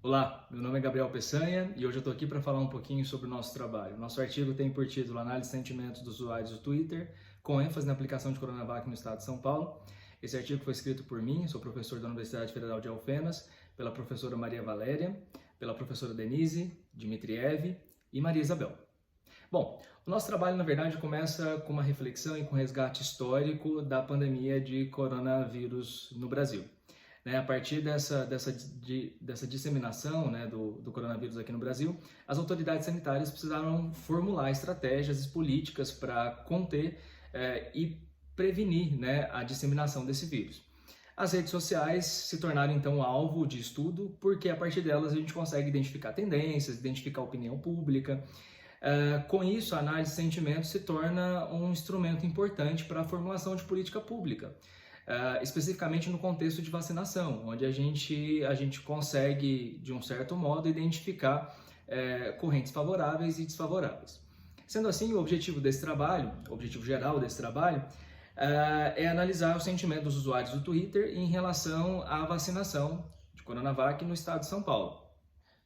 Olá, meu nome é Gabriel Peçanha e hoje eu estou aqui para falar um pouquinho sobre o nosso trabalho. Nosso artigo tem por título Análise de Sentimentos dos Usuários do Twitter, com ênfase na aplicação de Coronavac no estado de São Paulo. Esse artigo foi escrito por mim, sou professor da Universidade Federal de Alfenas, pela professora Maria Valéria, pela professora Denise, Dmitriev e Maria Isabel. Bom, o nosso trabalho, na verdade, começa com uma reflexão e com um resgate histórico da pandemia de coronavírus no Brasil. A partir dessa disseminação, do coronavírus aqui no Brasil, as autoridades sanitárias precisaram formular estratégias e políticas para conter e prevenir, a disseminação desse vírus. As redes sociais se tornaram então alvo de estudo, porque a partir delas a gente consegue identificar tendências, identificar opinião pública. Com isso, a análise de sentimentos se torna um instrumento importante para a formulação de política pública. Especificamente no contexto de vacinação, onde a gente consegue, de um certo modo, identificar correntes favoráveis e desfavoráveis. Sendo assim, o objetivo geral desse trabalho, é analisar o sentimento dos usuários do Twitter em relação à vacinação de Coronavac no estado de São Paulo.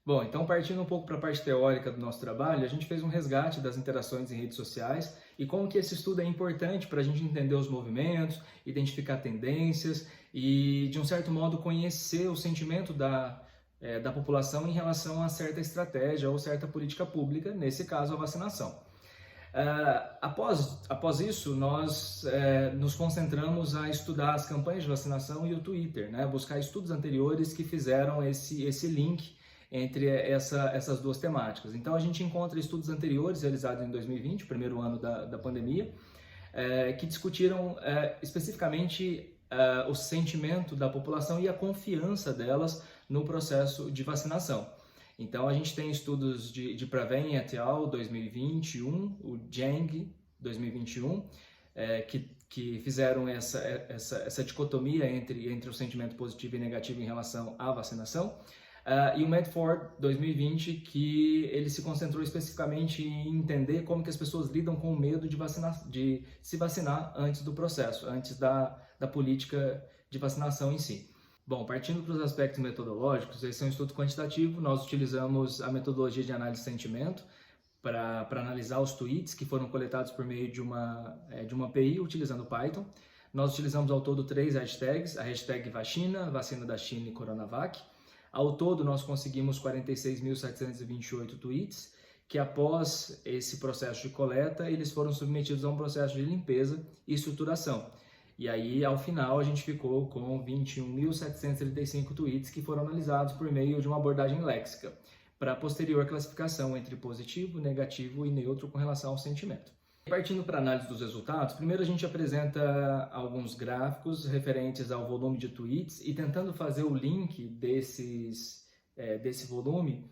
Bom, então partindo um pouco para a parte teórica do nosso trabalho, a gente fez um resgate das interações em redes sociais e como que esse estudo é importante para a gente entender os movimentos, identificar tendências e, de um certo modo, conhecer o sentimento da população em relação a certa estratégia ou certa política pública, nesse caso a vacinação. Após isso, nós nos concentramos a estudar as campanhas de vacinação e o Twitter, buscar estudos anteriores que fizeram esse link entre essas duas temáticas. Então, a gente encontra estudos anteriores realizados em 2020, o primeiro ano da pandemia, que discutiram especificamente o sentimento da população e a confiança delas no processo de vacinação. Então, a gente tem estudos de Praveen et al. 2021, o Zhang 2021, que fizeram essa dicotomia entre o sentimento positivo e negativo em relação à vacinação. E o Medford 2020, que ele se concentrou especificamente em entender como que as pessoas lidam com o medo de se vacinar antes do processo, antes da política de vacinação em si. Bom, partindo para os aspectos metodológicos, esse é um estudo quantitativo, nós utilizamos a metodologia de análise de sentimento para analisar os tweets que foram coletados por meio de uma API utilizando Python. Nós utilizamos ao todo 3 hashtags, a hashtag Vacina, Vacina da China e Coronavac. Ao todo, nós conseguimos 46.728 tweets, que após esse processo de coleta, eles foram submetidos a um processo de limpeza e estruturação. E aí, ao final, a gente ficou com 21.735 tweets que foram analisados por meio de uma abordagem léxica, para posterior classificação entre positivo, negativo e neutro com relação ao sentimento. Partindo para a análise dos resultados, primeiro a gente apresenta alguns gráficos referentes ao volume de tweets e tentando fazer o link desse volume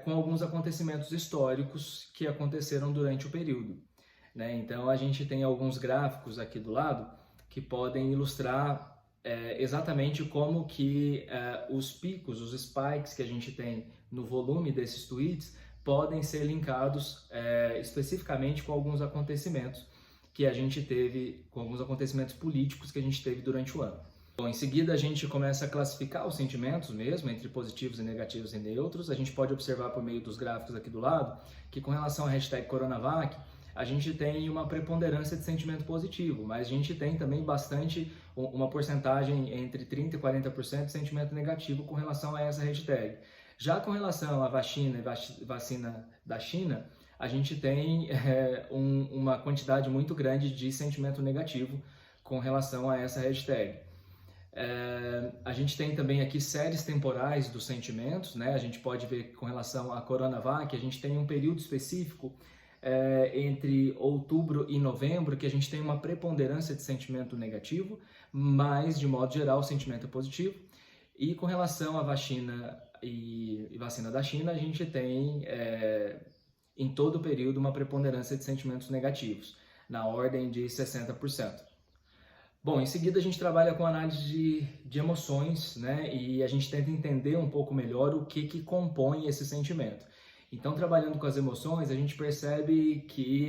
com alguns acontecimentos históricos que aconteceram durante o período. Então a gente tem alguns gráficos aqui do lado que podem ilustrar exatamente como que os picos, os spikes que a gente tem no volume desses tweets podem ser linkados especificamente com alguns acontecimentos que a gente teve, com alguns acontecimentos políticos que a gente teve durante o ano. Bom, em seguida a gente começa a classificar os sentimentos mesmo, entre positivos e negativos e neutros. A gente pode observar por meio dos gráficos aqui do lado, que com relação à hashtag Coronavac, a gente tem uma preponderância de sentimento positivo, mas a gente tem também uma porcentagem entre 30% e 40% de sentimento negativo com relação a essa hashtag. Já com relação à vacina e vacina da China, a gente tem uma quantidade muito grande de sentimento negativo com relação a essa hashtag. A gente tem também aqui séries temporais dos sentimentos, A gente pode ver com relação à Coronavac, a gente tem um período específico entre outubro e novembro que a gente tem uma preponderância de sentimento negativo, mas de modo geral o sentimento é positivo. E com relação à vacina e vacina da China, a gente tem em todo o período uma preponderância de sentimentos negativos, na ordem de 60%. Bom, em seguida a gente trabalha com análise de emoções, e a gente tenta entender um pouco melhor o que compõe esse sentimento. Então, trabalhando com as emoções, a gente percebe que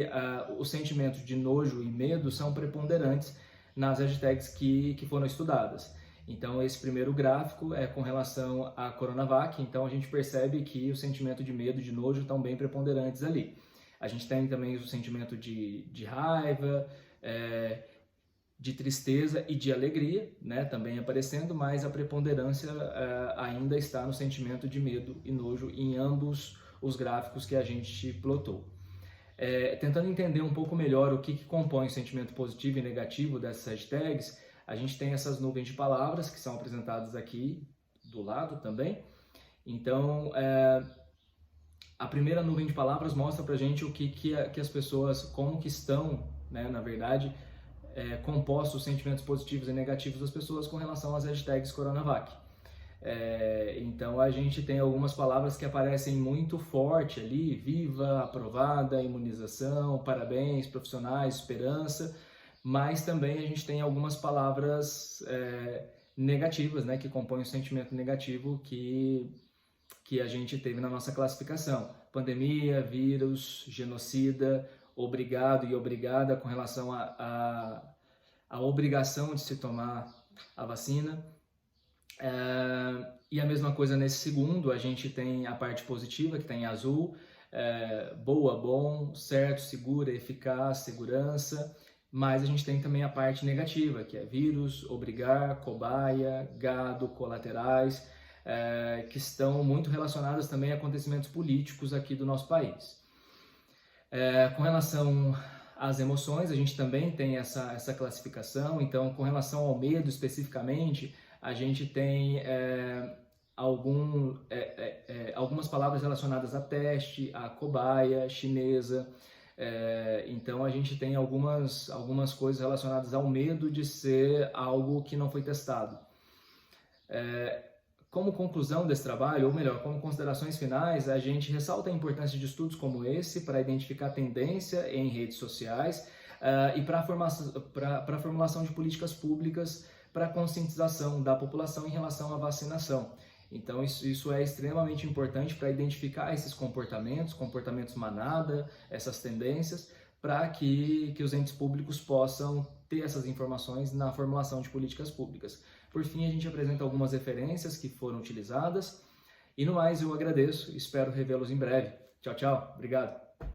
os sentimentos de nojo e medo são preponderantes nas hashtags que foram estudadas. Então, esse primeiro gráfico é com relação à Coronavac, então a gente percebe que o sentimento de medo, de nojo estão bem preponderantes ali. A gente tem também o sentimento de raiva, de tristeza e de alegria, né, também aparecendo, mas a preponderância ainda está no sentimento de medo e nojo em ambos os gráficos que a gente plotou. Tentando entender um pouco melhor o que compõe o sentimento positivo e negativo dessas hashtags, a gente tem essas nuvens de palavras que são apresentadas aqui do lado também. Então, a primeira nuvem de palavras mostra pra gente o que as pessoas, como que estão, né, na verdade, compostos os sentimentos positivos e negativos das pessoas com relação às hashtags Coronavac. Então a gente tem algumas palavras que aparecem muito forte ali: viva, aprovada, imunização, parabéns, profissionais, esperança, mas também a gente tem algumas palavras negativas, né, que compõem o sentimento negativo que a gente teve na nossa classificação: pandemia, vírus, genocida, obrigado e obrigada com relação à obrigação de se tomar a vacina. E a mesma coisa nesse segundo, a gente tem a parte positiva, que está em azul: boa, bom, certo, segura, eficaz, segurança. Mas a gente tem também a parte negativa, que é vírus, obrigar, cobaia, gado, colaterais, que estão muito relacionadas também a acontecimentos políticos aqui do nosso país. Com relação às emoções, a gente também tem essa classificação. Então, com relação ao medo especificamente, a gente tem algumas palavras relacionadas a teste, a cobaia, chinesa. Então, a gente tem algumas coisas relacionadas ao medo de ser algo que não foi testado. Como conclusão desse trabalho, ou melhor, como considerações finais, a gente ressalta a importância de estudos como esse para identificar tendência em redes sociais e para a formulação de políticas públicas para a conscientização da população em relação à vacinação. Então, isso é extremamente importante para identificar esses comportamentos manada, essas tendências, para que os entes públicos possam ter essas informações na formulação de políticas públicas. Por fim, a gente apresenta algumas referências que foram utilizadas. E no mais, eu agradeço e espero revê-los em breve. Tchau, tchau. Obrigado.